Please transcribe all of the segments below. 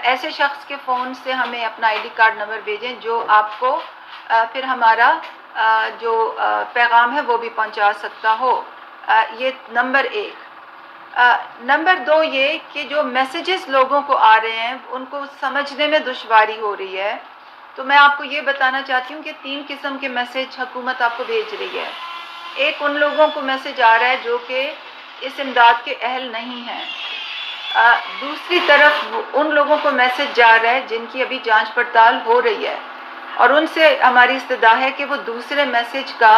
ایسے شخص کے فون سے ہمیں اپنا آئی ڈی کارڈ نمبر بھیجیں جو آپ کو پھر ہمارا جو پیغام ہے وہ بھی پہنچا سکتا ہو. یہ نمبر 1. نمبر 2 یہ کہ جو میسیجز لوگوں کو آ رہے ہیں ان کو سمجھنے میں دشواری ہو رہی ہے. تو میں آپ کو یہ بتانا چاہتی ہوں کہ 3 قسم کے میسیج حکومت آپ کو بھیج رہی ہے. ایک ان لوگوں کو میسیج آ رہا ہے جو کہ اس امداد کے اہل نہیں ہیں. دوسری طرف ان لوگوں کو میسیج جا رہا ہے جن کی ابھی جانچ پڑتال ہو رہی ہے اور ان سے ہماری استدعا ہے کہ وہ دوسرے میسیج کا،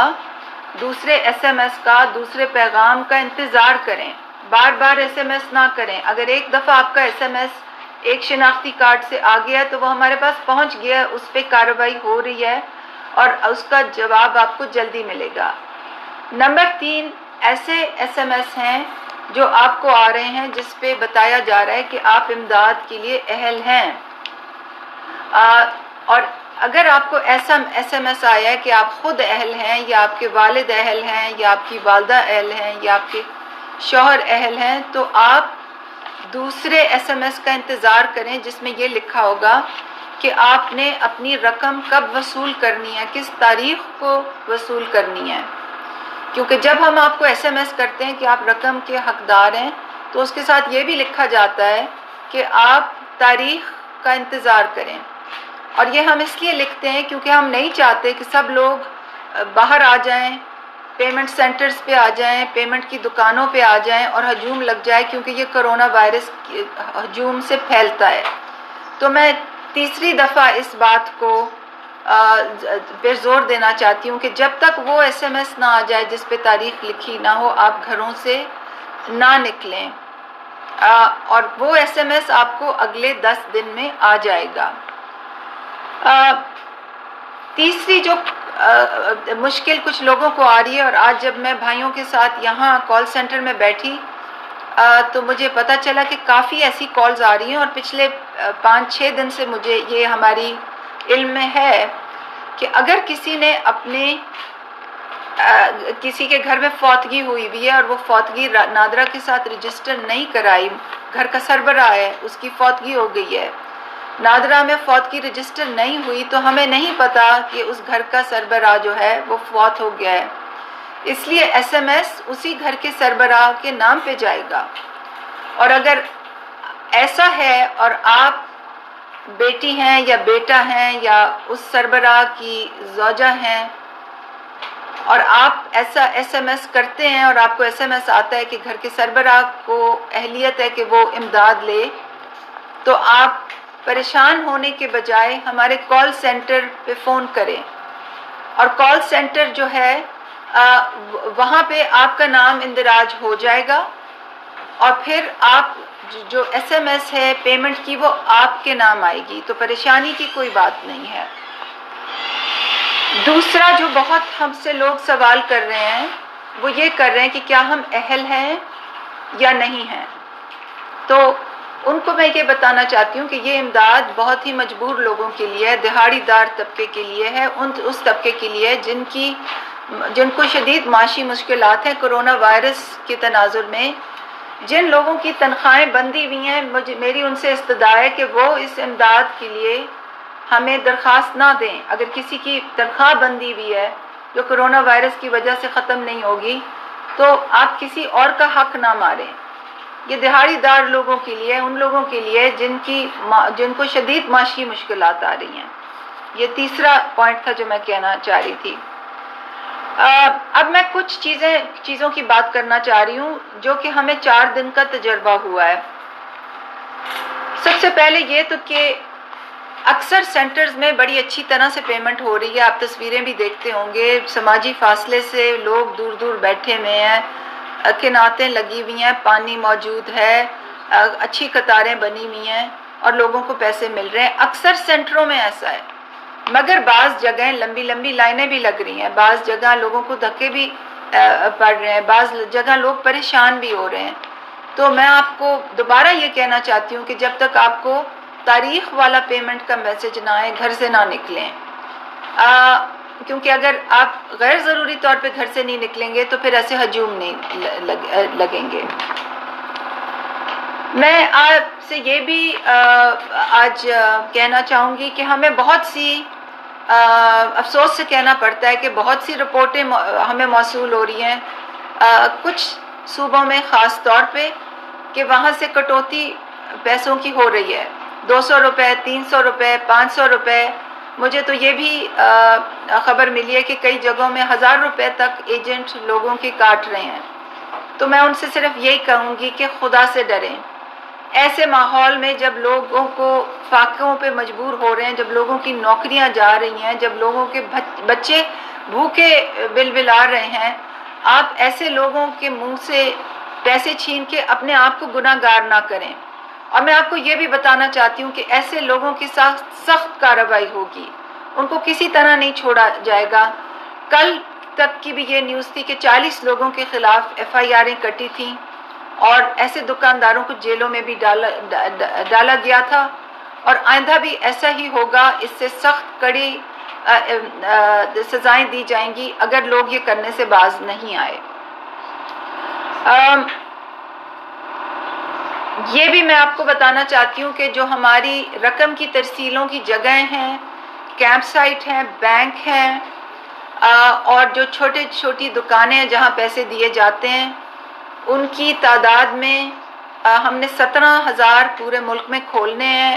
دوسرے ایس ایم ایس کا، دوسرے پیغام کا انتظار کریں. بار بار ایس ایم ایس نہ کریں. اگر ایک دفعہ آپ کا ایس ایم ایس ایک شناختی کارڈ سے آ گیا تو وہ ہمارے پاس پہنچ گیا، اس پہ کارروائی ہو رہی ہے اور اس کا جواب آپ کو جلدی ملے گا. نمبر 3 ایسے ایس ایم ایس ہیں جو آپ کو آ رہے ہیں جس پہ بتایا جا رہا ہے کہ آپ امداد کے لیے اہل ہیں. اور اگر آپ کو ایسا ایس ایم ایس آیا ہے کہ آپ خود اہل ہیں یا آپ کے والد اہل ہیں یا آپ کی والدہ اہل ہیں یا آپ کے شوہر اہل ہیں تو آپ دوسرے ایس ایم ایس کا انتظار کریں جس میں یہ لکھا ہوگا کہ آپ نے اپنی رقم کب وصول کرنی ہے، کس تاریخ کو وصول کرنی ہے. کیونکہ جب ہم آپ کو ایس ایم ایس کرتے ہیں کہ آپ رقم کے حقدار ہیں تو اس کے ساتھ یہ بھی لکھا جاتا ہے کہ آپ تاریخ کا انتظار کریں. اور یہ ہم اس لیے لکھتے ہیں کیونکہ ہم نہیں چاہتے کہ سب لوگ باہر آ جائیں، پیمنٹ سینٹرز پہ آ جائیں، پیمنٹ کی دکانوں پہ آ جائیں اور ہجوم لگ جائے، کیونکہ یہ کرونا وائرس ہجوم سے پھیلتا ہے. تو میں تیسری دفعہ اس بات کو پہ زور دینا چاہتی ہوں کہ جب تک وہ ایس ایم ایس نہ آ جائے جس پہ تاریخ لکھی نہ ہو، آپ گھروں سے نہ نکلیں. اور وہ ایس ایم ایس آپ کو اگلے 10 دن میں آ جائے گا. تیسری جو مشکل کچھ لوگوں کو آ رہی ہے، اور آج جب میں بھائیوں کے ساتھ یہاں کال سینٹر میں بیٹھی تو مجھے پتہ چلا کہ کافی ایسی کالز آ رہی ہیں، اور پچھلے 5-6 دن سے مجھے یہ ہماری علم میں ہے کہ اگر کسی نے اپنے کسی کے گھر میں فوتگی ہوئی ہے اور وہ فوتگی نادرا کے ساتھ رجسٹر نہیں کرائی، گھر کا سربراہ ہے اس کی فوتگی ہو گئی ہے، نادرا میں فوتگی رجسٹر نہیں ہوئی تو ہمیں نہیں پتا کہ اس گھر کا سربراہ جو ہے وہ فوت ہو گیا ہے. اس لیے ایس ایم ایس اسی گھر کے سربراہ کے نام پہ جائے گا. اور اگر ایسا ہے اور آپ بیٹی ہیں یا بیٹا ہیں یا اس سربراہ کی زوجہ ہیں اور آپ ایسا ایس ایم ایس کرتے ہیں اور آپ کو ایس ایم ایس آتا ہے کہ گھر کے سربراہ کو اہلیت ہے کہ وہ امداد لے، تو آپ پریشان ہونے کے بجائے ہمارے کال سینٹر پہ فون کریں. اور کال سینٹر جو ہے وہاں پہ آپ کا نام اندراج ہو جائے گا اور پھر آپ جو ایس ایم ایس ہے پیمنٹ کی وہ آپ کے نام آئے گی، تو پریشانی کی کوئی بات نہیں ہے. دوسرا جو بہت ہم سے لوگ سوال کر رہے ہیں وہ یہ کر رہے ہیں کہ کیا ہم اہل ہیں یا نہیں ہیں. تو ان کو میں یہ بتانا چاہتی ہوں کہ یہ امداد بہت ہی مجبور لوگوں کے لیے ہے، دہاڑی دار طبقے کے لیے ہے، اس طبقے کے لیے جن کو شدید معاشی مشکلات ہیں کرونا وائرس کے تناظر میں. جن لوگوں کی تنخواہیں بندی ہوئی ہیں میری ان سے استدعا ہے کہ وہ اس امداد کے لیے ہمیں درخواست نہ دیں. اگر کسی کی تنخواہ بندی ہوئی ہے جو کرونا وائرس کی وجہ سے ختم نہیں ہوگی تو آپ کسی اور کا حق نہ ماریں. یہ دہاڑی دار لوگوں کے لیے، ان لوگوں کے لیے جن کو شدید معاشی مشکلات آ رہی ہیں. یہ تیسرا پوائنٹ تھا جو میں کہنا چاہ رہی تھی. اب میں کچھ چیزوں کی بات کرنا چاہ رہی ہوں جو کہ ہمیں 4 دن کا تجربہ ہوا ہے. سب سے پہلے یہ تو کہ اکثر سینٹرز میں بڑی اچھی طرح سے پیمنٹ ہو رہی ہے. آپ تصویریں بھی دیکھتے ہوں گے، سماجی فاصلے سے لوگ دور دور بیٹھے ہوئے ہیں، کناتیں لگی ہوئی ہیں، پانی موجود ہے، اچھی قطاریں بنی ہوئی ہیں اور لوگوں کو پیسے مل رہے ہیں. اکثر سینٹروں میں ایسا ہے، مگر بعض جگہیں لمبی لمبی لائنیں بھی لگ رہی ہیں، بعض جگہ لوگوں کو دھکے بھی پڑ رہے ہیں، بعض جگہ لوگ پریشان بھی ہو رہے ہیں. تو میں آپ کو دوبارہ یہ کہنا چاہتی ہوں کہ جب تک آپ کو تاریخ والا پیمنٹ کا میسج نہ آئے گھر سے نہ نکلیں، کیونکہ اگر آپ غیر ضروری طور پہ گھر سے نہیں نکلیں گے تو پھر ایسے ہجوم نہیں لگیں گے. میں آپ سے یہ بھی آج کہنا چاہوں گی کہ ہمیں بہت سی افسوس سے کہنا پڑتا ہے کہ بہت سی رپورٹیں ہمیں موصول ہو رہی ہیں کچھ صوبوں میں خاص طور پہ کہ وہاں سے کٹوتی پیسوں کی ہو رہی ہے، 200 روپے، 300 روپے، 500 روپے. مجھے تو یہ بھی خبر ملی ہے کہ کئی جگہوں میں 1000 روپے تک ایجنٹ لوگوں کی کاٹ رہے ہیں. تو میں ان سے صرف یہی کہوں گی کہ خدا سے ڈریں. ایسے ماحول میں جب لوگوں کو فاقوں پہ مجبور ہو رہے ہیں، جب لوگوں کی نوکریاں جا رہی ہیں، جب لوگوں کے بچے بھوکے بلبلا رہے ہیں، آپ ایسے لوگوں کے منہ سے پیسے چھین کے اپنے آپ کو گناہ گار نہ کریں. اور میں آپ کو یہ بھی بتانا چاہتی ہوں کہ ایسے لوگوں کے ساتھ سخت کارروائی ہوگی، ان کو کسی طرح نہیں چھوڑا جائے گا. کل تک کی بھی یہ نیوز تھی کہ 40 لوگوں کے خلاف FIRیں کٹی تھیں اور ایسے دکانداروں کو جیلوں میں بھی ڈالا گیا تھا، اور آئندہ بھی ایسا ہی ہوگا. اس سے سخت کڑی سزائیں دی جائیں گی اگر لوگ یہ کرنے سے باز نہیں آئے. یہ بھی میں آپ کو بتانا چاہتی ہوں کہ جو ہماری رقم کی ترسیلوں کی جگہیں ہیں، کیمپ سائٹ ہیں، بینک ہیں، اور جو چھوٹی دکانیں ہیں جہاں پیسے دیے جاتے ہیں، ان کی تعداد میں ہم نے 17,000 پورے ملک میں کھولنے ہیں.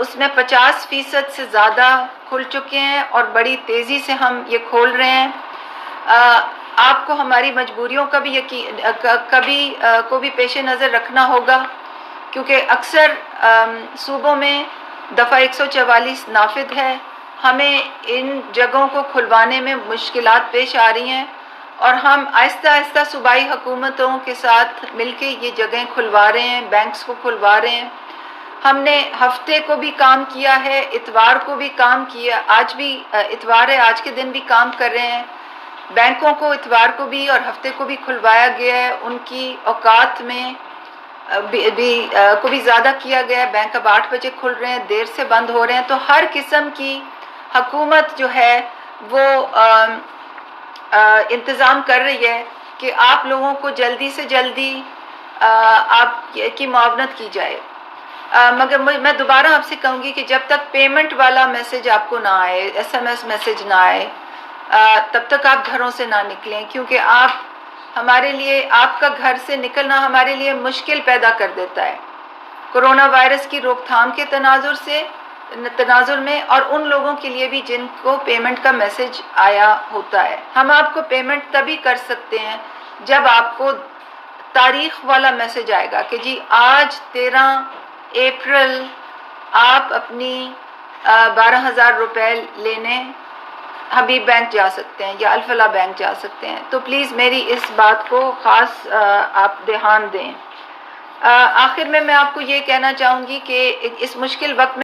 اس میں 50% سے زیادہ کھل چکے ہیں اور بڑی تیزی سے ہم یہ کھول رہے ہیں. آپ کو ہماری مجبوریوں کا بھی کو بھی پیش نظر رکھنا ہوگا، کیونکہ اکثر صوبوں میں دفعہ 144 نافذ ہے. ہمیں ان جگہوں کو کھلوانے میں مشکلات پیش آ رہی ہیں، اور ہم آہستہ آہستہ صوبائی حکومتوں کے ساتھ مل کے یہ جگہیں کھلوا رہے ہیں، بینکس کو کھلوا رہے ہیں. ہم نے ہفتے کو بھی کام کیا ہے، اتوار کو بھی کام کیا، آج بھی اتوار ہے، آج کے دن بھی کام کر رہے ہیں. بینکوں کو اتوار کو بھی اور ہفتے کو بھی کھلوایا گیا ہے. ان کی اوقات میں کو بھی زیادہ کیا گیا ہے. بینک اب 8 بجے کھل رہے ہیں، دیر سے بند ہو رہے ہیں. تو ہر قسم کی حکومت جو ہے وہ انتظام کر رہی ہے کہ آپ لوگوں کو جلدی سے جلدی آپ کی معاونت کی جائے. مگر میں دوبارہ آپ سے کہوں گی کہ جب تک پیمنٹ والا میسج آپ کو نہ آئے، SMS میسج نہ آئے، تب تک آپ گھروں سے نہ نکلیں، کیونکہ ہمارے لیے آپ کا گھر سے نکلنا ہمارے لیے مشکل پیدا کر دیتا ہے کورونا وائرس کی روک تھام کے تناظر میں، اور ان لوگوں کے لیے بھی جن کو پیمنٹ کا میسج آیا ہوتا ہے. ہم آپ کو پیمنٹ تبھی کر سکتے ہیں جب آپ کو تاریخ والا میسج آئے گا کہ جی آج 13 اپریل آپ اپنی 12,000 روپے لینے حبیب بینک جا سکتے ہیں یا الفلاح بینک جا سکتے ہیں. تو پلیز میری اس بات کو خاص آپ دھیان دیں. آخر میں آپ کو یہ کہنا چاہوں گی کہ اس مشکل وقت میں